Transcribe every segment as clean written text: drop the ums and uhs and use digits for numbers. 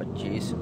25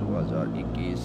2021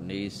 20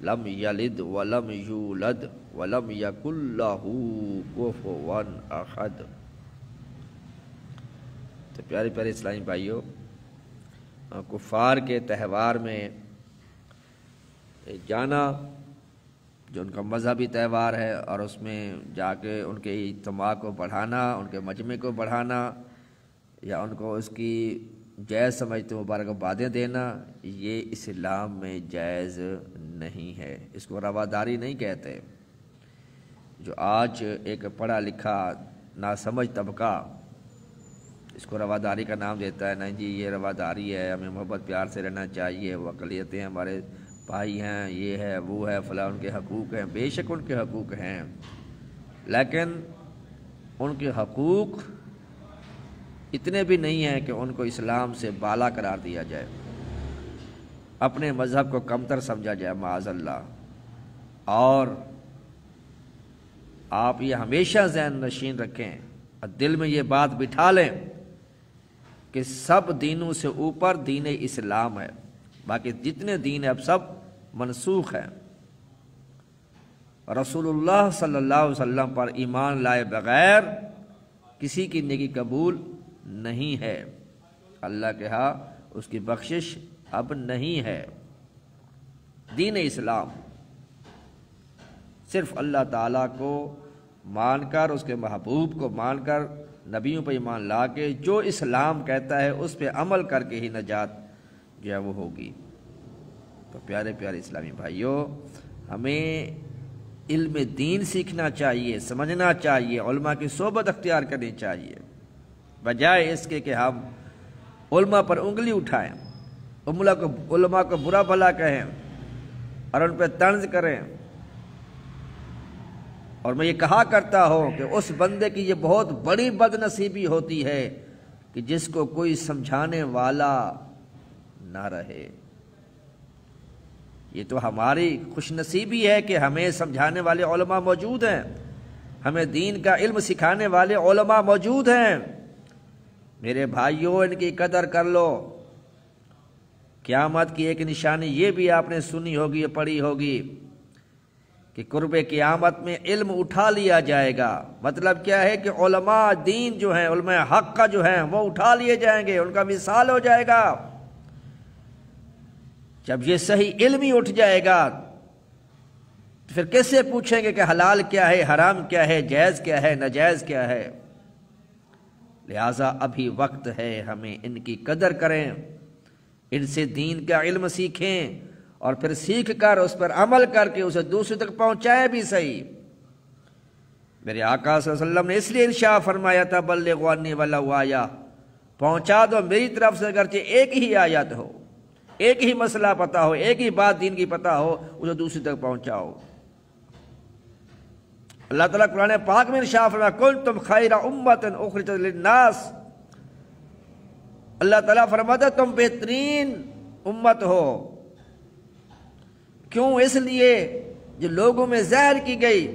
لم یلد ولم یولد ولم یکن لہ کفوا احد۔ تو پیارے پیارے اسلامی بھائیوں، کفار کے تہوار میں جانا جو ان کا مذہبی تہوار ہے، اور اس میں جا کے ان کے اجتماع کو بڑھانا، ان کے مجمع کو بڑھانا، یا ان کو اس کی جائز سمجھتے مبارکبادیں دینا، یہ اسلام میں جائز نہیں ہے، اس کو رواداری نہیں کہتے۔ جو آج ایک پڑھا لکھا ناسمجھ طبقہ اس کو رواداری کا نام دیتا ہے، نہیں جی یہ رواداری ہے، ہمیں محبت پیار سے رہنا چاہیے، وہ اقلیتیں ہمارے بھائی ہیں، یہ ہے وہ ہے فلاں، ان کے حقوق ہیں۔ بے شک ان کے حقوق ہیں، لیکن ان کے حقوق اتنے بھی نہیں ہیں کہ ان کو اسلام سے بالا قرار دیا جائے، اپنے مذہب کو کمتر سمجھا جائے معاذ اللہ۔ اور آپ یہ ہمیشہ ذہن نشین رکھیں اور دل میں یہ بات بٹھا لیں کہ سب دینوں سے اوپر دین اسلام ہے، باقی جتنے دین ہیں اب سب منسوخ ہیں۔ رسول اللہ صلی اللہ علیہ وسلم پر ایمان لائے بغیر کسی کی نیکی قبول نہیں ہے، اللہ کے ہاں اس کی بخشش اب نہیں ہے۔ دین اسلام صرف اللہ تعالیٰ کو مان کر، اس کے محبوب کو مان کر، نبیوں پہ ایمان لا کے جو اسلام کہتا ہے اس پہ عمل کر کے ہی نجات جو ہے وہ ہوگی۔ تو پیارے پیارے اسلامی بھائیوں، ہمیں علم دین سیکھنا چاہیے، سمجھنا چاہیے، علماء کی صحبت اختیار کرنی چاہیے، بجائے اس کے کہ ہم علماء پر انگلی اٹھائیں، علماء کو برا بھلا کہیں اور ان پہ طنز کریں۔ اور میں یہ کہا کرتا ہوں کہ اس بندے کی یہ بہت بڑی بد نصیبی ہوتی ہے کہ جس کو کوئی سمجھانے والا نہ رہے۔ یہ تو ہماری خوش نصیبی ہے کہ ہمیں سمجھانے والے علماء موجود ہیں، ہمیں دین کا علم سکھانے والے علماء موجود ہیں۔ میرے بھائیوں، ان کی قدر کر لو۔ قیامت کی ایک نشانی یہ بھی آپ نے سنی ہوگی، پڑھی ہوگی کہ قرب قیامت میں علم اٹھا لیا جائے گا۔ مطلب کیا ہے کہ علماء دین جو ہیں، علماء حق کا جو ہیں، وہ اٹھا لیے جائیں گے، ان کا وصال ہو جائے گا۔ جب یہ صحیح علم ہی اٹھ جائے گا تو پھر کیسے پوچھیں گے کہ حلال کیا ہے، حرام کیا ہے، جائز کیا ہے، ناجائز کیا ہے؟ لہٰذا ابھی وقت ہے، ہمیں ان کی قدر کریں، ان سے دین کا علم سیکھیں، اور پھر سیکھ کر اس پر عمل کر کے اسے دوسرے تک پہنچائے بھی صحیح۔ میرے آقا صلی اللہ علیہ وسلم نے اس لیے ارشاد فرمایا تھا بلغوا عنی ولو آیہ، پہنچا دو میری طرف سے اگرچہ ایک ہی آیت ہو، ایک ہی مسئلہ پتہ ہو، ایک ہی بات دین کی پتہ ہو، اسے دوسری تک پہنچاؤ۔ اللہ تعالیٰ قرآن پاک میں ارشاد فرمایا کنتم خیر امۃ اخرجت للناس، اللہ تعالیٰ فرماتا تم بہترین امت ہو۔ کیوں؟ اس لیے جو لوگوں میں ظاہر کی گئی۔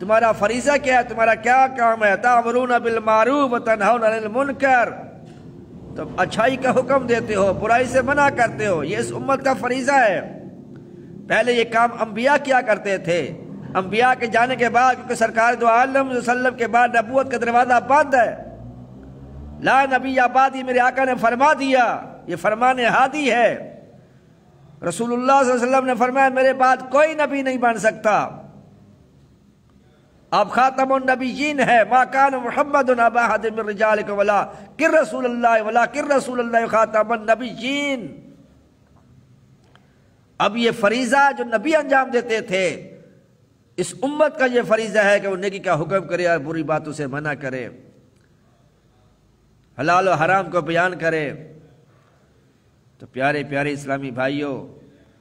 تمہارا فریضہ کیا ہے؟ تمہارا کیا کام ہے؟ تأمرون بالمعروف وتنہون عن المنکر، تم اچھائی کا حکم دیتے ہو، برائی سے منع کرتے ہو، یہ اس امت کا فریضہ ہے۔ پہلے یہ کام انبیاء کیا کرتے تھے، انبیاء کے جانے کے بعد، کیونکہ سرکار دو عالم صلی اللہ علیہ وسلم کے بعد نبوت کا دروازہ بند ہے، لا نبی آبادی میرے آقا نے فرما دیا، یہ فرمان ہادی ہے۔ رسول اللہ صلی اللہ علیہ وسلم نے فرمایا میرے بعد کوئی نبی نہیں بن سکتا، آپ خاتم النبیین ہے، ما کان محمد ابا احد من رجالکم ولکن رسول اللہ خاتم النبیین۔ اب یہ فریضہ جو نبی انجام دیتے تھے، اس امت کا یہ فریضہ ہے کہ وہ نیکی کا حکم کرے اور بری باتوں سے منع کرے، حلال و حرام کو بیان کرے۔ تو پیارے پیارے اسلامی بھائیوں،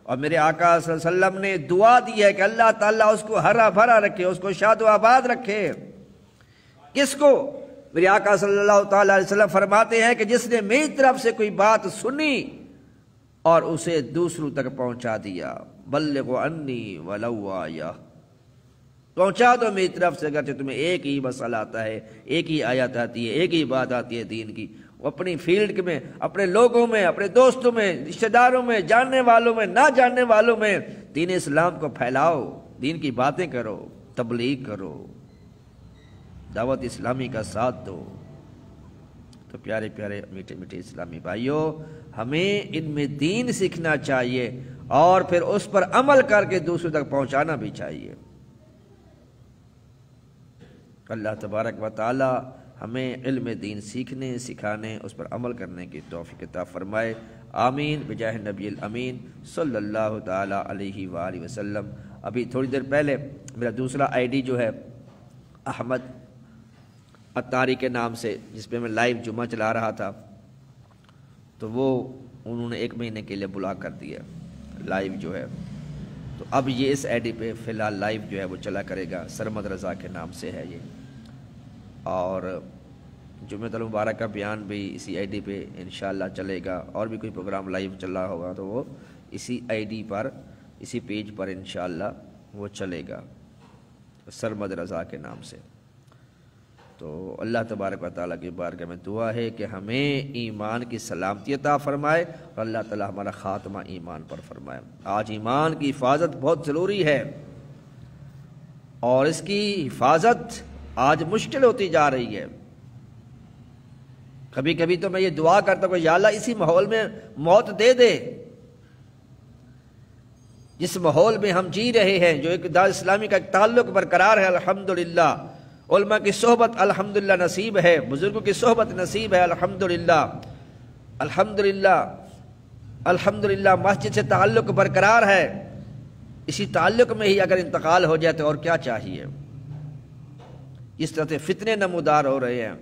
اور میرے آقا صلی اللہ علیہ وسلم نے دعا دی ہے کہ اللہ تعالیٰ اس کو ہرا بھرا رکھے، اس کو شاد و آباد رکھے۔ کس کو؟ میرے آقا صلی اللہ تعالیٰ علیہ وسلم فرماتے ہیں کہ جس نے میری طرف سے کوئی بات سنی اور اسے دوسروں تک پہنچا دیا، بلغوا عنی ولو آیہ، پہنچا دو میری طرف سے، اگرچہ تمہیں ایک ہی مسئلہ آتا ہے، ایک ہی آیت آتی ہے، ایک ہی بات آتی ہے دین کی، اپنی فیلڈ میں، اپنے لوگوں میں، اپنے دوستوں میں، رشتہ داروں میں، جاننے والوں میں، نہ جاننے والوں میں دین اسلام کو پھیلاؤ، دین کی باتیں کرو، تبلیغ کرو، دعوت اسلامی کا ساتھ دو۔ تو پیارے پیارے میٹھے میٹھے اسلامی بھائیوں، ہمیں ان میں دین سیکھنا چاہیے اور پھر اس پر عمل کر کے دوسروں تک پہنچانا بھی چاہیے۔ اللہ تبارک و تعالی ہمیں علم دین سیکھنے، سکھانے، اس پر عمل کرنے کی توفیق عطا فرمائے، آمین بجاہ نبی الامین صلی اللہ تعالی علیہ وآلہ وسلم۔ ابھی تھوڑی دیر پہلے میرا دوسرا آئی ڈی جو ہے احمد اتاری کے نام سے، جس پہ میں لائیو جمعہ چلا رہا تھا، تو وہ انہوں نے 1 مہینے کے لیے بلاک کر دیا لائیو جو ہے، تو اب یہ اس آئی ڈی پہ فی الحال لائیو جو ہے وہ چلا کرے گا، سرمد رضا کے نام سے ہے یہ، اور جمعۃ المبارک کا بیان بھی اسی آئی ڈی پہ انشاءاللہ چلے گا، اور بھی کوئی پروگرام لائیو چل رہا ہوگا تو وہ اسی آئی ڈی پر، اسی پیج پر انشاءاللہ وہ چلے گا، سرمد رضا کے نام سے۔ تو اللہ تبارک و تعالیٰ کی بارگاہ میں دعا ہے کہ ہمیں ایمان کی سلامتی عطا فرمائے اور اللہ تعالیٰ ہمارا خاتمہ ایمان پر فرمائے۔ آج ایمان کی حفاظت بہت ضروری ہے، اور اس کی حفاظت آج مشکل ہوتی جا رہی ہے۔ کبھی کبھی تو میں یہ دعا کرتا ہوں کہ یا اللہ اسی ماحول میں موت دے دے، جس ماحول میں ہم جی رہے ہیں، جو ایک دار اسلامی کا ایک تعلق برقرار ہے الحمدللہ، علماء کی صحبت الحمدللہ نصیب ہے، بزرگوں کی صحبت نصیب ہے الحمدللہ، الحمدللہ الحمدللہ، مسجد سے تعلق برقرار ہے، اسی تعلق میں ہی اگر انتقال ہو جائے تو اور کیا چاہیے؟ اس طرح سے فتنے نمودار ہو رہے ہیں،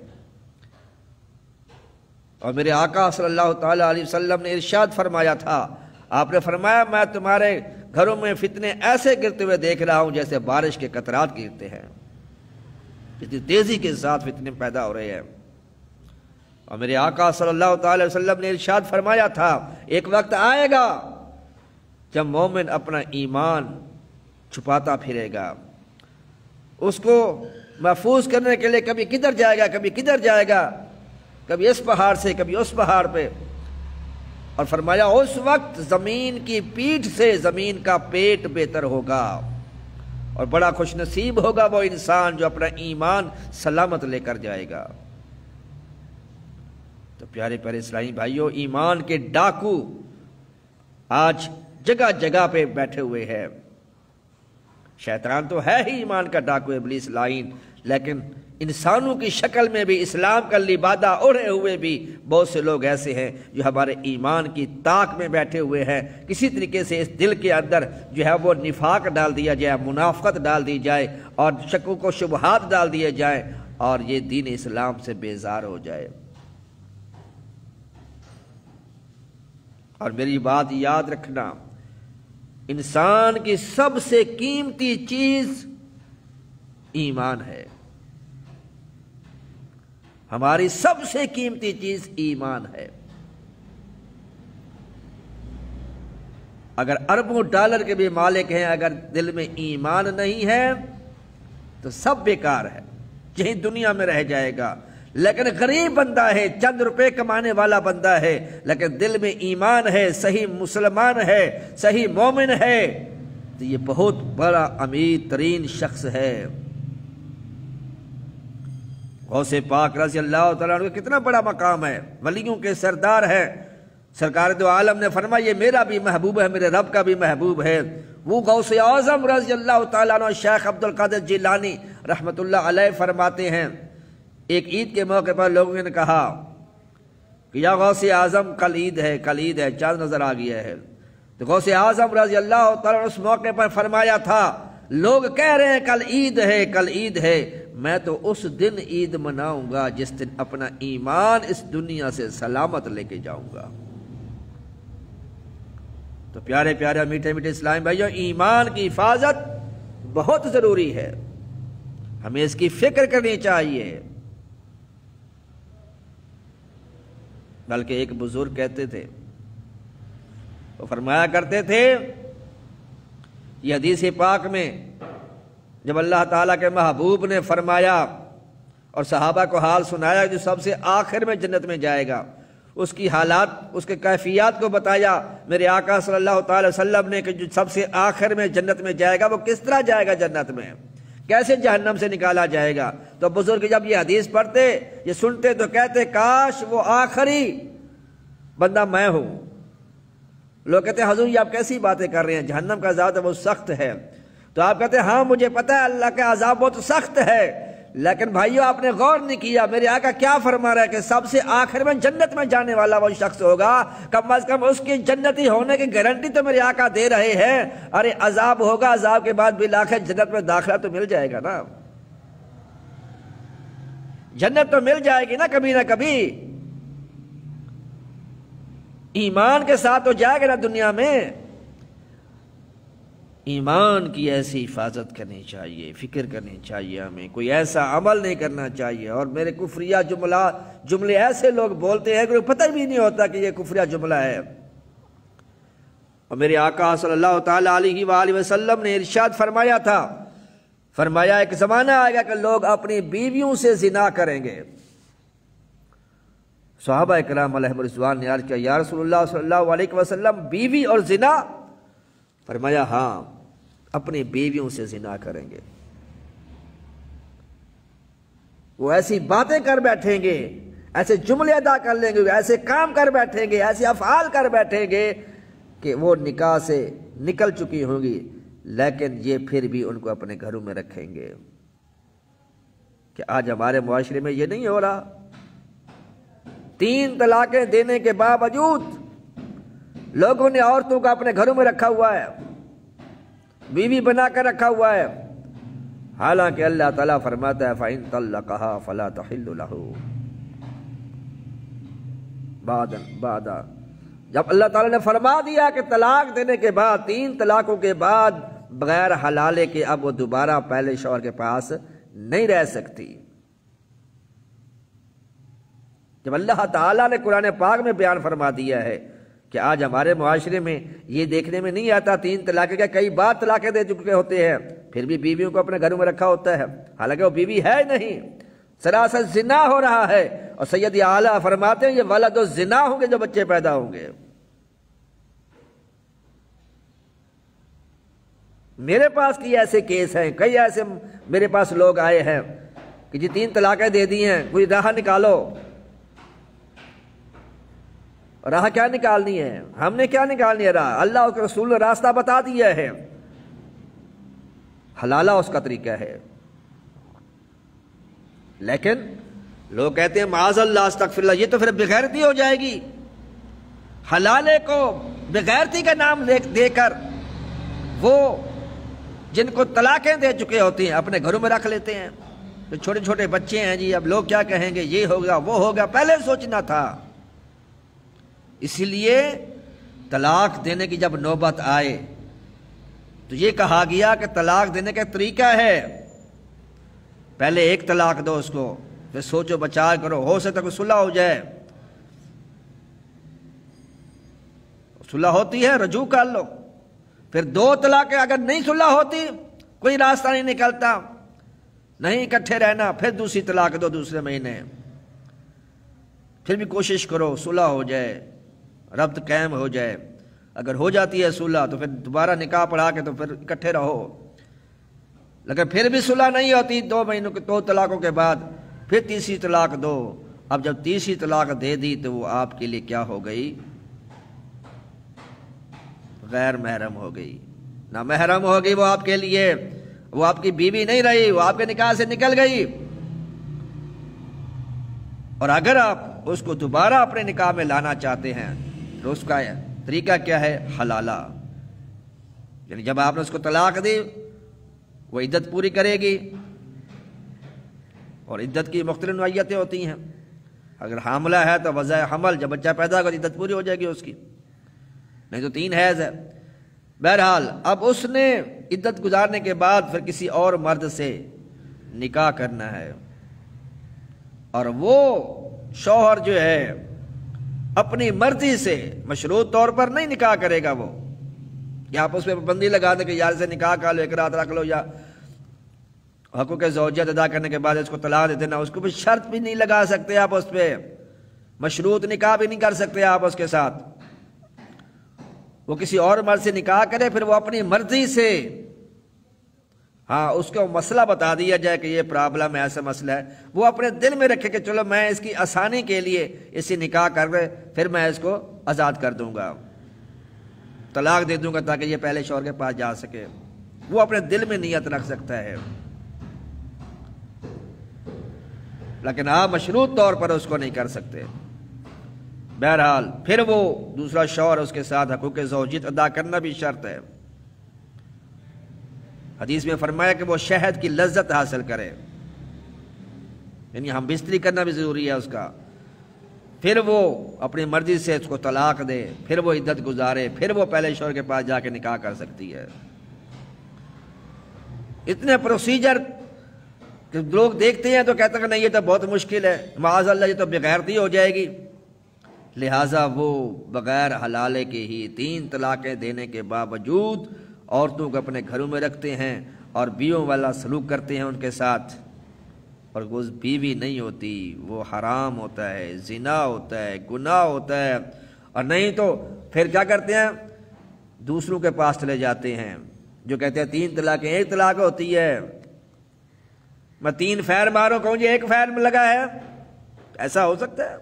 اور میرے آقا صلی اللہ تعالیٰ علیہ وسلم نے ارشاد فرمایا تھا، آپ نے فرمایا میں تمہارے گھروں میں فتنے ایسے گرتے ہوئے دیکھ رہا ہوں جیسے بارش کے قطرات گرتے ہیں، اتنی تیزی کے ساتھ فتنے پیدا ہو رہے ہیں۔ اور میرے آقا صلی اللہ تعالی وسلم نے ارشاد فرمایا تھا، ایک وقت آئے گا جب مومن اپنا ایمان چھپاتا پھرے گا، اس کو محفوظ کرنے کے لیے کبھی کدھر جائے گا، کبھی کدھر جائے گا، کبھی اس پہاڑ سے کبھی اس پہاڑ پہ، اور فرمایا اس وقت زمین کی پیٹھ سے زمین کا پیٹ بہتر ہوگا، اور بڑا خوش نصیب ہوگا وہ انسان جو اپنا ایمان سلامت لے کر جائے گا۔ تو پیارے پیارے اسلامی بھائیوں، ایمان کے ڈاکو آج جگہ جگہ پہ بیٹھے ہوئے ہیں۔ شیطان تو ہے ہی ایمان کا ڈاکو، ابلیس لعین، لیکن انسانوں کی شکل میں بھی، اسلام کا لبادہ اوڑھے ہوئے بھی بہت سے لوگ ایسے ہیں جو ہمارے ایمان کی طاق میں بیٹھے ہوئے ہیں۔ کسی طریقے سے اس دل کے اندر جو ہے وہ نفاق ڈال دیا جائے، منافقت ڈال دی جائے، اور شکوک و شبہات ڈال دیے جائیں، اور یہ دین اسلام سے بیزار ہو جائے۔ اور میری بات یاد رکھنا، انسان کی سب سے قیمتی چیز ایمان ہے، ہماری سب سے قیمتی چیز ایمان ہے۔ اگر اربوں ڈالر کے بھی مالک ہیں، اگر دل میں ایمان نہیں ہے تو سب بیکار ہے، یہی دنیا میں رہ جائے گا۔ لیکن غریب بندہ ہے، چند روپے کمانے والا بندہ ہے، لیکن دل میں ایمان ہے، صحیح مسلمان ہے، صحیح مومن ہے، تو یہ بہت بڑا امیر ترین شخص ہے۔ غوث پاک رضی اللہ تعالیٰ عنہ کتنا بڑا مقام ہے، ولیوں کے سردار ہے۔ سرکار دو عالم نے فرمایا یہ میرا بھی محبوب ہے، میرے رب کا بھی محبوب ہے۔ وہ غوث اعظم رضی اللہ تعالیٰ عنہ شیخ عبد القادر جیلانی رحمۃ اللہ علیہ فرماتے ہیں، ایک عید کے موقع پر لوگوں نے کہا کہ یا غوث اعظم کل عید ہے، کل عید ہے، چاند نظر آ گیا ہے۔ تو غوث اعظم رضی اللہ تعالیٰ عنہ اس موقع پر فرمایا تھا، لوگ کہہ رہے ہیں کل عید ہے، کل عید ہے، میں تو اس دن عید مناؤں گا جس دن اپنا ایمان اس دنیا سے سلامت لے کے جاؤں گا۔ تو پیارے پیارے میٹھے میٹھے اسلامی بھائیوں، ایمان کی حفاظت بہت ضروری ہے، ہمیں اس کی فکر کرنی چاہیے۔ بلکہ ایک بزرگ کہتے تھے، وہ فرمایا کرتے تھے، یہ حدیث پاک میں جب اللہ تعالیٰ کے محبوب نے فرمایا اور صحابہ کو حال سنایا جو سب سے آخر میں جنت میں جائے گا، اس کی حالات، اس کے کیفیات کو بتایا میرے آقا صلی اللہ تعالی وسلم نے کہ جو سب سے آخر میں جنت میں جائے گا وہ کس طرح جائے گا جنت میں، کیسے جہنم سے نکالا جائے گا۔ تو بزرگ جب یہ حدیث پڑھتے، یہ سنتے تو کہتے کاش وہ آخری بندہ میں ہوں۔ لوگ کہتے ہیں حضور یہ آپ کیسی باتیں کر رہے ہیں، جہنم کا عذاب بہت سخت ہے۔ تو آپ کہتے ہیں ہاں مجھے پتہ ہے اللہ کا عذاب بہت سخت ہے، لیکن بھائیو آپ نے غور نہیں کیا میرے آقا کیا فرما رہا ہے کہ سب سے آخر میں جنت میں جانے والا وہ شخص ہوگا، کم از کم اس کی جنتی ہونے کی گارنٹی تو میرے آقا دے رہے ہیں۔ ارے عذاب ہوگا، عذاب کے بعد بالآخر جنت میں داخلہ تو مل جائے گا نا، جنت تو مل جائے گی نا کبھی نہ کبھی، ایمان کے ساتھ تو جائے گا نا دنیا میں۔ ایمان کی ایسی حفاظت کرنی چاہیے، فکر کرنی چاہیے، ہمیں کوئی ایسا عمل نہیں کرنا چاہیے۔ اور میرے کفریہ جملے ایسے لوگ بولتے ہیں کہ پتہ بھی نہیں ہوتا کہ یہ کفریہ جملہ ہے۔ اور میرے آقا صلی اللہ تعالی علیہ وآلہ وسلم نے ارشاد فرمایا تھا، فرمایا ایک زمانہ آئے گا کہ لوگ اپنی بیویوں سے زنا کریں گے۔ صحابہ کرام علیہم رضوان نے عرض کیا یا رسول اللہ صلی اللہ علیہ وسلم بیوی اور زنا؟ فرمایا ہاں اپنی بیویوں سے زنا کریں گے۔ وہ ایسی باتیں کر بیٹھیں گے، ایسے جملے ادا کر لیں گے، ایسے کام کر بیٹھیں گے، ایسے افعال کر بیٹھیں گے کہ وہ نکاح سے نکل چکی ہوں گی، لیکن یہ پھر بھی ان کو اپنے گھروں میں رکھیں گے۔ کہ آج ہمارے معاشرے میں یہ نہیں ہو رہا، 3 طلاقیں دینے کے باوجود لوگوں نے عورتوں کو اپنے گھروں میں رکھا ہوا ہے، بیوی بنا کر رکھا ہوا ہے، حالانکہ اللہ تعالیٰ فرماتا ہے فَإِن طَلَّقَهَا فَلَا تَحِلُّ لَهُ بعد۔ جب اللہ تعالیٰ نے فرما دیا کہ طلاق دینے کے بعد، 3 طلاقوں کے بعد بغیر حلالے کے اب وہ دوبارہ پہلے شوہر کے پاس نہیں رہ سکتی۔ جب اللہ تعالیٰ نے قرآن پاک میں بیان فرما دیا ہے کہ آج ہمارے معاشرے میں یہ دیکھنے میں نہیں آتا، 3 طلاقیں کا کئی بار طلاقیں دے چکے ہوتے ہیں، پھر بھی بیویوں کو اپنے گھروں میں رکھا ہوتا ہے، حالانکہ وہ بیوی ہے نہیں، سراسر زنا ہو رہا ہے۔ اور سید اعلیٰ فرماتے ہیں یہ ولد الزنا ہوں گے جو بچے پیدا ہوں گے۔ میرے پاس کئی ایسے کیس ہیں، کئی ایسے میرے پاس لوگ آئے ہیں کہ جی 3 طلاقیں دے دی ہیں، کوئی راہ نکالو۔ راہ کیا نکالنی ہے؟ ہم نے کیا نکالنی ہے راہ؟ اللہ اور رسول نے راستہ بتا دیا ہے، حلالہ اس کا طریقہ ہے۔ لیکن لوگ کہتے ہیں معاذ اللہ استغفر اللہ، یہ تو پھر بغیرتی ہو جائے گی۔ حلالے کو بغیرتی کا نام دے کر وہ جن کو طلاقیں دے چکے ہوتے ہیں اپنے گھروں میں رکھ لیتے ہیں۔ تو چھوٹے چھوٹے بچے ہیں جی، اب لوگ کیا کہیں گے، یہ ہوگا وہ ہوگا، پہلے سوچنا تھا۔ اسی لیے طلاق دینے کی جب نوبت آئے تو یہ کہا گیا کہ طلاق دینے کا طریقہ ہے، پہلے 1 طلاق دو اس کو، پھر سوچو بچا کرو، ہو سکتا ہے صلح ہو جائے، صلح ہوتی ہے رجوع کر لو، پھر 2 طلاقیں اگر نہیں صلح ہوتی، کوئی راستہ نہیں نکلتا، نہیں اکٹھے رہنا، پھر دوسری طلاق دو دوسرے مہینے، پھر بھی کوشش کرو صلح ہو جائے، ربط قائم ہو جائے، اگر ہو جاتی ہے صلح تو پھر دوبارہ نکاح پڑھا کے تو پھر اکٹھے رہو، لیکن پھر بھی صلح نہیں ہوتی 2 مہینوں کے 2 طلاقوں کے بعد، پھر تیسری طلاق دو۔ اب جب تیسری طلاق دے دی تو وہ آپ کے لیے کیا ہو گئی؟ غیر محرم ہو گئی، نہ محرم ہو گئی وہ آپ کے لیے، وہ آپ کی بیوی نہیں رہی، وہ آپ کے نکاح سے نکل گئی۔ اور اگر آپ اس کو دوبارہ اپنے نکاح میں لانا چاہتے ہیں تو اس کا طریقہ کیا ہے؟ حلالہ، یعنی جب آپ نے اس کو طلاق دی وہ عدت پوری کرے گی، اور عدت کی مختلف نوعیتیں ہوتی ہیں، اگر حاملہ ہے تو وضع حمل، جب بچہ پیدا ہوگا عدت پوری ہو جائے گی اس کی، نہیں تو 3 حیض ہے۔ بہرحال اب اس نے عدت گزارنے کے بعد پھر کسی اور مرد سے نکاح کرنا ہے، اور وہ شوہر جو ہے اپنی مرضی سے مشروط طور پر نہیں نکاح کرے گا، وہ یا آپ اس پہ پابندی لگا دیں کہ یار سے نکاح کر لو، ایک رات رکھ لو، یا حقوق زوجیت ادا کرنے کے بعد اس کو طلاق دے دینا، اس کو بھی شرط بھی نہیں لگا سکتے آپ اس پہ، مشروط نکاح بھی نہیں کر سکتے آپ اس کے ساتھ۔ وہ کسی اور مرد سے نکاح کرے، پھر وہ اپنی مرضی سے، ہاں اس کو مسئلہ بتا دیا جائے کہ یہ پرابلم ہے، ایسا مسئلہ ہے، وہ اپنے دل میں رکھے کہ چلو میں اس کی آسانی کے لیے اس سے نکاح کر کے پھر میں اس کو آزاد کر دوں گا، طلاق دے دوں گا تاکہ یہ پہلے شوہر کے پاس جا سکے، وہ اپنے دل میں نیت رکھ سکتا ہے، لیکن آپ مشروط طور پر اس کو نہیں کر سکتے۔ بہرحال پھر وہ دوسرا شوہر اس کے ساتھ حقوق زوجیت ادا کرنا بھی شرط ہے۔ حدیث میں فرمایا کہ وہ شہد کی لذت حاصل کرے، یعنی ہم بستری کرنا بھی ضروری ہے اس کا، پھر وہ اپنی مرضی سے اس کو طلاق دے، پھر وہ عدت گزارے، پھر وہ پہلے شوہر کے پاس جا کے نکاح کر سکتی ہے۔ اتنے پروسیجر کہ لوگ دیکھتے ہیں تو کہتے ہیں کہ نہیں یہ تو بہت مشکل ہے، معاذ اللہ یہ تو بغیرتی ہو جائے گی، لہٰذا وہ بغیر حلالے کے ہی 3 طلاقیں دینے کے باوجود عورتوں کو اپنے گھروں میں رکھتے ہیں اور بیویوں والا سلوک کرتے ہیں ان کے ساتھ، اور وہ بیوی نہیں ہوتی، وہ حرام ہوتا ہے، زنا ہوتا ہے، گناہ ہوتا ہے، اور نہیں تو پھر کیا کرتے ہیں، دوسروں کے پاس چلے جاتے ہیں جو کہتے ہیں 3 طلاقیں 1 طلاق ہوتی ہے، میں 3 فیر ماروں کہوں جی 1 فیر میں لگا ہے، ایسا ہو سکتا ہے؟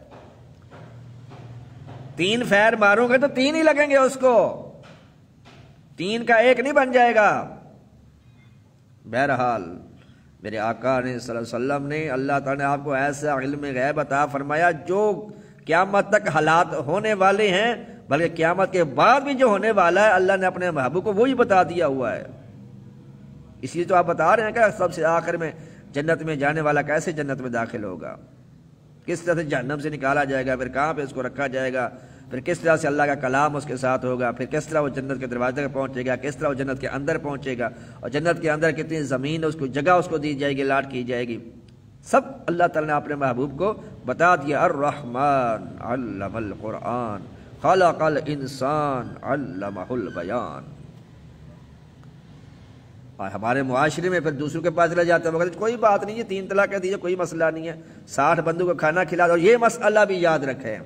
3 فیر ماروں گے تو 3 ہی لگیں گے اس کو، 3 کا 1 نہیں بن جائے گا۔ بہرحال میرے آقا نے صلی اللہ علیہ وسلم نے، اللہ تعالیٰ نے آپ کو ایسا علم غیب عطا فرمایا جو قیامت تک حالات ہونے والے ہیں، بلکہ قیامت کے بعد بھی جو ہونے والا ہے اللہ نے اپنے محبوب کو وہی بتا دیا ہوا ہے۔ اس لیے تو آپ بتا رہے ہیں کہ سب سے آخر میں جنت میں جانے والا کیسے جنت میں داخل ہوگا، کس طرح سے جہنم سے نکالا جائے گا، پھر کہاں پہ اس کو رکھا جائے گا، پھر کس طرح سے اللہ کا کلام اس کے ساتھ ہوگا، پھر کس طرح وہ جنت کے دروازے تک پہنچے گا، کس طرح وہ جنت کے اندر پہنچے گا، اور جنت کے اندر کتنی زمین اس کو جگہ اس کو دی جائے گی، لاٹ کی جائے گی، سب اللہ تعالیٰ نے اپنے محبوب کو بتا دیا۔ الرحمن علم القرآن خلق الانسان علمہ البیان۔ اور ہمارے معاشرے میں پھر دوسروں کے پاس چلا جاتا ہے، مگر کوئی بات نہیں، یہ 3 طلاقیں دیجیے، کوئی مسئلہ نہیں ہے، 60 بندوں کو کھانا کھلا دو۔ اور یہ مسئلہ بھی یاد رکھیں،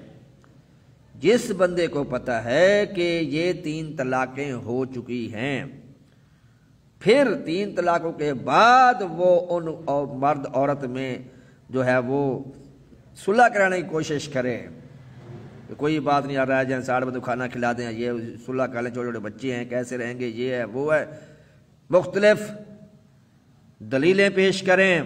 جس بندے کو پتہ ہے کہ یہ 3 طلاقیں ہو چکی ہیں، پھر 3 طلاقوں کے بعد وہ ان مرد عورت میں جو ہے وہ صلح کرانے کی کوشش کرے، کوئی بات نہیں، آ رہا ہے جہاں 60 بندوں کو کھانا کھلا دیں، یہ صلح کر لیں، چھوٹے چھوٹے بچے ہیں کیسے رہیں گے، یہ ہے وہ ہے، مختلف دلیلیں پیش کریں۔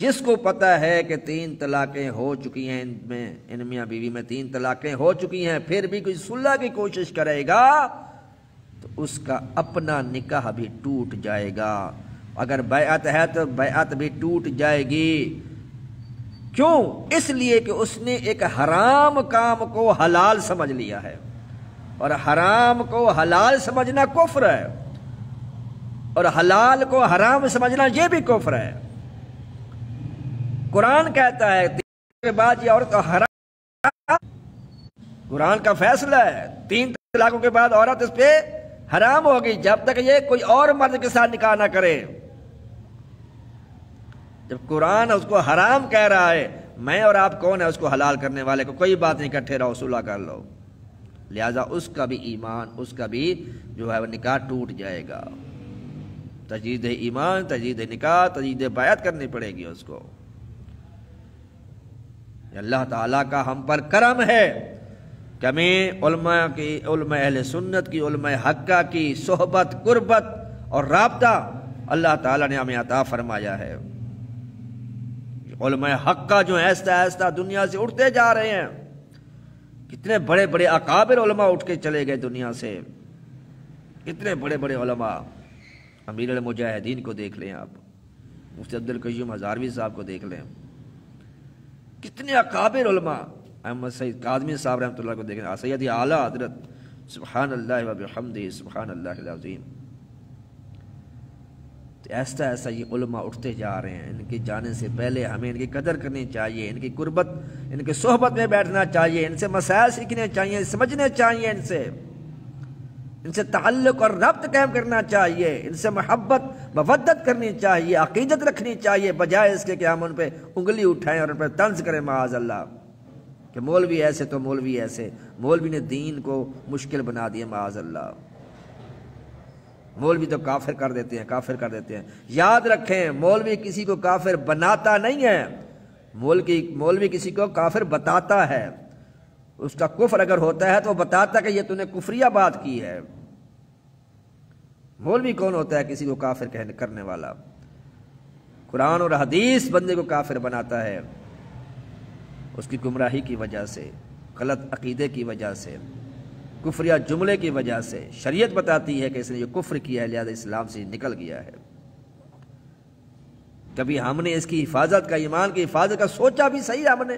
جس کو پتہ ہے کہ 3 طلاقیں ہو چکی ہیں، ان میاں بیوی میں 3 طلاقیں ہو چکی ہیں، پھر بھی کوئی صلح کی کوشش کرے گا تو اس کا اپنا نکاح بھی ٹوٹ جائے گا، اگر بیعت ہے تو بیعت بھی ٹوٹ جائے گی۔ کیوں؟ اس لیے کہ اس نے ایک حرام کام کو حلال سمجھ لیا ہے، اور حرام کو حلال سمجھنا کفر ہے، اور حلال کو حرام سمجھنا یہ بھی کفر ہے۔ قرآن کہتا ہے 3 کے بعد یہ عورت حرام، قرآن کا فیصلہ ہے 3 طلاقوں کے بعد عورت اس پہ حرام ہوگی جب تک یہ کوئی اور مرد کے ساتھ نکاح نہ کرے۔ جب قرآن اس کو حرام کہہ رہا ہے، میں اور آپ کون ہے اس کو حلال کرنے والے کو؟ کوئی بات نہیں، اکٹھے رہو، صلح کر لو، لہذا اس کا بھی ایمان، اس کا بھی جو ہے وہ نکاح ٹوٹ جائے گا۔ تجدید ایمان، تجدید نکاح، تجدید بیعت کرنی پڑے گی اس کو۔ اللہ تعالیٰ کا ہم پر کرم ہے کہ ہمیں علماء اہل سنت کی، علماء حقہ کی صحبت، قربت اور رابطہ اللہ تعالیٰ نے ہمیں عطا فرمایا ہے۔ علماء حقہ جو ایسا ایسا دنیا سے اٹھتے جا رہے ہیں، کتنے بڑے بڑے اکابر علماء اٹھ کے چلے گئے دنیا سے، کتنے بڑے بڑے علماء، امیر المجاہدین کو دیکھ لیں آپ، مفتی عبدالقیوم ہزاروی صاحب کو دیکھ لیں، کتنے اکابر علماء، احمد سعید کاظمی صاحب رحمۃ اللہ کو دیکھ لیں، سیدی اعلیٰ حضرت، سبحان اللہ و بحمدہ سبحان اللہ العظیم۔ ایسا ایسا یہ علماء اٹھتے جا رہے ہیں، ان کے جانے سے پہلے ہمیں ان کی قدر کرنی چاہیے، ان کی قربت، ان کی صحبت میں بیٹھنا چاہیے، ان سے مسائل سیکھنے چاہیے، سمجھنے چاہیے ان سے، ان سے تعلق اور ربط قائم کرنا چاہیے، ان سے محبت مودت کرنی چاہیے، عقیدت رکھنی چاہیے، بجائے اس کے کہ ہم ان پہ انگلی اٹھائیں اور ان پہ طنز کریں معاذ اللہ کہ مولوی ایسے تو مولوی ایسے۔ مولوی نے دین کو مشکل بنا دیا معاذ اللہ، مولوی تو کافر کر دیتے ہیں، کافر کر دیتے ہیں۔ یاد رکھیں مولوی کسی کو کافر بناتا نہیں ہے، مولوی کسی کو کافر بتاتا ہے۔ اس کا کفر اگر ہوتا ہے تو وہ بتاتا کہ یہ تو نے کفریہ بات کی ہے۔ مولوی کون ہوتا ہے کسی کو کافر کرنے والا؟ قرآن اور حدیث بندے کو کافر بناتا ہے، اس کی گمراہی کی وجہ سے، غلط عقیدے کی وجہ سے، کفریہ جملے کی وجہ سے۔ شریعت بتاتی ہے کہ اس نے یہ کفر کیا ہے لہذا اسلام سے نکل گیا ہے۔ کبھی ہم نے اس کی حفاظت کا، ایمان کی حفاظت کا سوچا بھی صحیح؟ ہم نے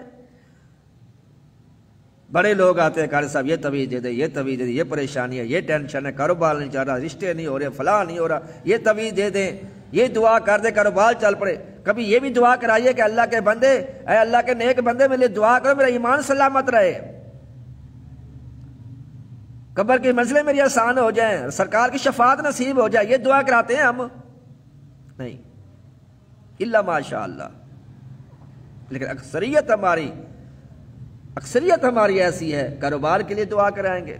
بڑے لوگ آتے ہیں قاری صاحب یہ تویز دے دے، یہ تویز دے دے، یہ پریشانی ہے، یہ ٹینشن ہے، کاروبار نہیں چل رہا، رشتے نہیں ہو رہے، فلاں نہیں ہو رہا، یہ تویز دے دیں، یہ دعا کر دے کاروبار چل پڑے۔ کبھی یہ بھی دعا کرائیے کہ اللہ کے بندے، اے اللہ کے نیک بندے میرے لیے دعا کرو میرا ایمان سلامت رہے، قبر کے مسئلے میری آسان ہو جائیں، سرکار کی شفاعت نصیب ہو جائے۔ یہ دعا کراتے ہیں ہم نہیں، الا ماشاء اللہ۔ لیکن اکثریت ہماری ایسی ہے، کاروبار کے لیے دعا کرائیں گے،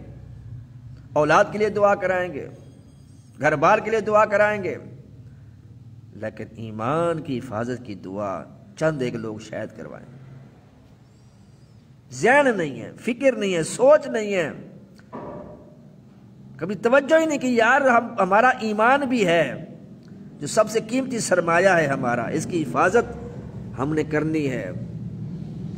اولاد کے لیے دعا کرائیں گے، گھر بار کے لیے دعا کرائیں گے، لیکن ایمان کی حفاظت کی دعا چند ایک لوگ شاید کروائیں۔ ذہن نہیں ہے، فکر نہیں ہے، سوچ نہیں ہے، کبھی توجہ ہی نہیں کہ یار ہمارا ایمان بھی ہے جو سب سے قیمتی سرمایہ ہے ہمارا، اس کی حفاظت ہم نے کرنی ہے۔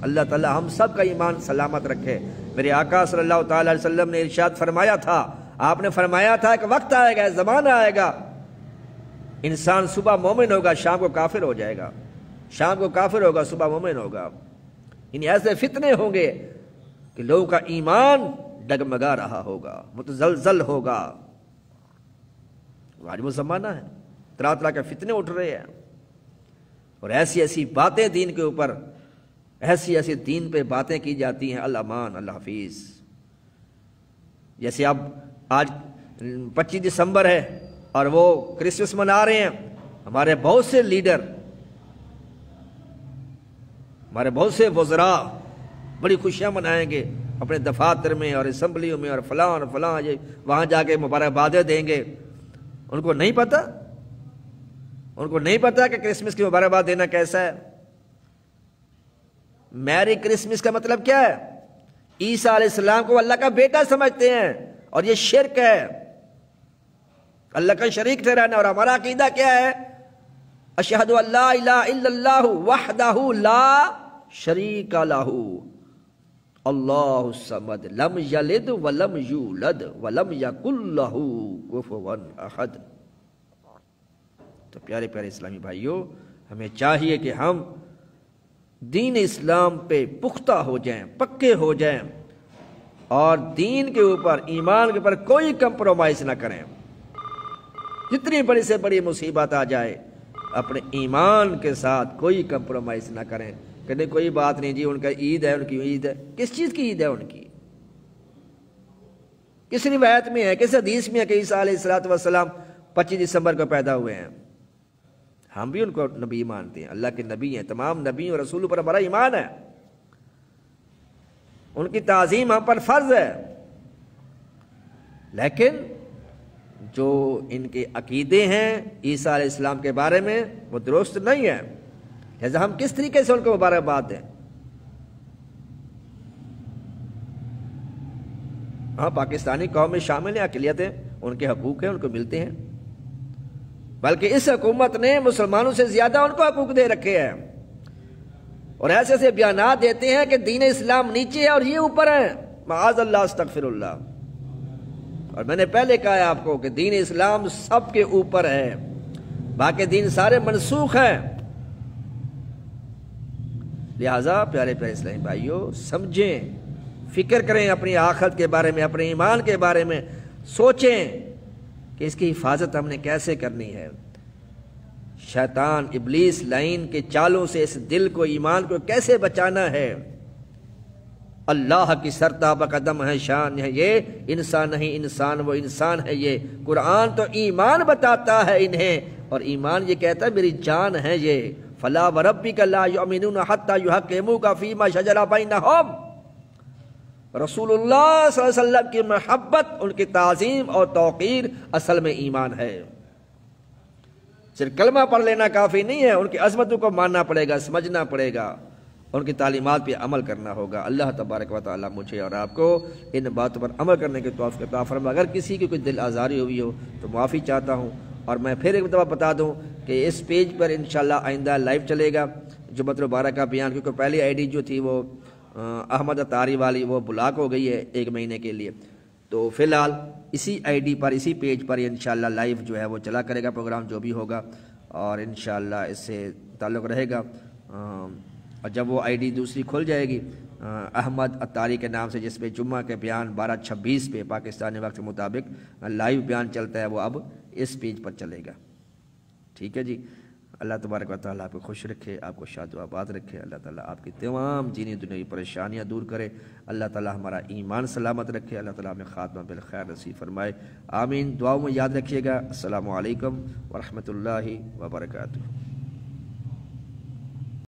اللہ تعالی ہم سب کا ایمان سلامت رکھے۔ میرے آقا صلی اللہ تعالی علیہ وسلم نے ارشاد فرمایا تھا، آپ نے فرمایا تھا کہ وقت آئے گا، زمانہ آئے گا، انسان صبح مومن ہوگا شام کو کافر ہو جائے گا، شام کو کافر ہوگا صبح مومن ہوگا۔ ان ایسے فتنے ہوں گے کہ لوگوں کا ایمان ڈگمگا رہا ہوگا، متزلزل ہوگا۔ آج وہ زمانہ ہے، طرح طرح کے فتنے اٹھ رہے ہیں اور ایسی ایسی باتیں دین کے اوپر، ایسی ایسی دین پہ باتیں کی جاتی ہیں۔ اللہ امان، اللہ حفیظ۔ جیسے اب آج 25 دسمبر ہے اور وہ کرسمس منا رہے ہیں، ہمارے بہت سے لیڈر، ہمارے بہت سے وزراء بڑی خوشیاں منائیں گے اپنے دفاتر میں اور اسمبلیوں میں اور فلاں یہ وہاں جا کے مبارکبادیں دیں گے۔ ان کو نہیں پتا کہ کرسمس کی مبارکباد دینا کیسا ہے۔ میری کرسمس کا مطلب کیا ہے؟ عیسیٰ علیہ السلام کو اللہ کا بیٹا سمجھتے ہیں اور یہ شرک ہے، اللہ کا شریک ٹھہرانا۔ اور ہمارا عقیدہ کیا ہے؟ اشہد ان لا الہ الا اللہ وحدہ لا شریک لہ اللہ الصمد لم یلد ولم یولد ولم یکن لہ کفوا احد۔ تو پیارے پیارے اسلامی بھائیوں، ہمیں چاہیے کہ ہم دین اسلام پہ پختہ ہو جائیں، پکے ہو جائیں اور دین کے اوپر، ایمان کے اوپر کوئی کمپرومائز نہ کریں۔ جتنی بڑی سے بڑی مصیبت آ جائے اپنے ایمان کے ساتھ کوئی کمپرومائز نہ کریں کہ نہیں کوئی بات نہیں جی، ان کا عید ہے، ان کی عید ہے۔ کس چیز کی عید ہے ان کی؟ کس روایت میں ہے، کس حدیث میں ہے کہ عیسیٰ علیہ السلام 25 دسمبر کو پیدا ہوئے ہیں؟ ہم بھی ان کو نبی مانتے ہیں، اللہ کے نبی ہیں، تمام نبی اور رسولوں پر ہمارا ایمان ہے، ان کی تعظیم ہم پر فرض ہے۔ لیکن جو ان کے عقیدے ہیں عیسیٰ علیہ السلام کے بارے میں وہ درست نہیں ہے، لہذا ہم کس طریقے سے ان کو مبارکباد دیں؟ ہاں، پاکستانی قوم میں شامل ہیں، اقلیتیں، ان کے حقوق ہیں، ان کو ملتے ہیں، بلکہ اس حکومت نے مسلمانوں سے زیادہ ان کو حقوق دے رکھے ہیں اور ایسے ایسے بیانات دیتے ہیں کہ دین اسلام نیچے ہے اور یہ اوپر ہے۔ معاذ اللہ، استغفر اللہ۔ اور میں نے پہلے کہا ہے آپ کو کہ دین اسلام سب کے اوپر ہے، باقی دین سارے منسوخ ہیں۔ لہذا پیارے پیارے اسلامی بھائیوں، سمجھیں، فکر کریں اپنی آخرت کے بارے میں، اپنے ایمان کے بارے میں، سوچیں کہ اس کی حفاظت ہم نے کیسے کرنی ہے، شیطان ابلیس لعین کے چالوں سے اس دل کو، ایمان کو کیسے بچانا ہے۔ اللہ کی سرتاب قدم ہے، شان ہے یہ، انسان نہیں انسان وہ انسان ہے یہ۔ قرآن تو ایمان بتاتا ہے انہیں، اور ایمان یہ کہتا ہے میری جان ہے یہ۔ فلا وربک لا یؤمنون حتی یحکموک فیما شجر بینہم۔ رسول اللہ صلی اللہ علیہ وسلم کی محبت، ان کی تعظیم اور توقیر اصل میں ایمان ہے۔ صرف کلمہ پڑھ لینا کافی نہیں ہے، ان کی عظمتوں کو ماننا پڑے گا، سمجھنا پڑے گا، ان کی تعلیمات پہ عمل کرنا ہوگا۔ اللہ تبارک و تعالیٰ مجھے اور آپ کو ان باتوں پر عمل کرنے کے توفیق عطا فرمائے۔ اگر کسی کی کوئی دل آزاری ہوئی ہو تو معافی چاہتا ہوں، اور میں پھر ایک دفعہ بتا دوں کہ اس پیج پر انشاءاللہ آئندہ لائیو چلے گا جمعۃ المبارک کا بیان، کیونکہ پہلی آئی ڈی جو تھی وہ احمد اتاری والی وہ بلاک ہو گئی ہے 1 مہینے کے لیے، تو فی الحال اسی آئی ڈی پر اسی پیج پر انشاءاللہ لائیو جو ہے وہ چلا کرے گا پروگرام جو بھی ہوگا، اور انشاءاللہ اس سے تعلق رہے گا۔ اور جب وہ آئی ڈی دوسری کھل جائے گی احمد اتاری کے نام سے، جس پہ جمعہ کے بیان 12:26 پہ پاکستانی وقت کے مطابق لائیو بیان چلتا ہے، وہ اب اس پیج پر چلے گا۔ ٹھیک ہے جی، اللہ تبارک و تعالیٰ آپ کو خوش رکھے، آپ کو شاد و آباد رکھے، اللہ تعالیٰ آپ کی تمام دینی دنیاوی پریشانیاں دور کرے، اللہ تعالیٰ ہمارا ایمان سلامت رکھے، اللہ تعالیٰ ہمیں خاتمہ بالخیر نصیب فرمائے، آمین۔ دعاؤں میں یاد رکھیے گا۔ السلام علیکم ورحمۃ اللہ وبرکاتہ۔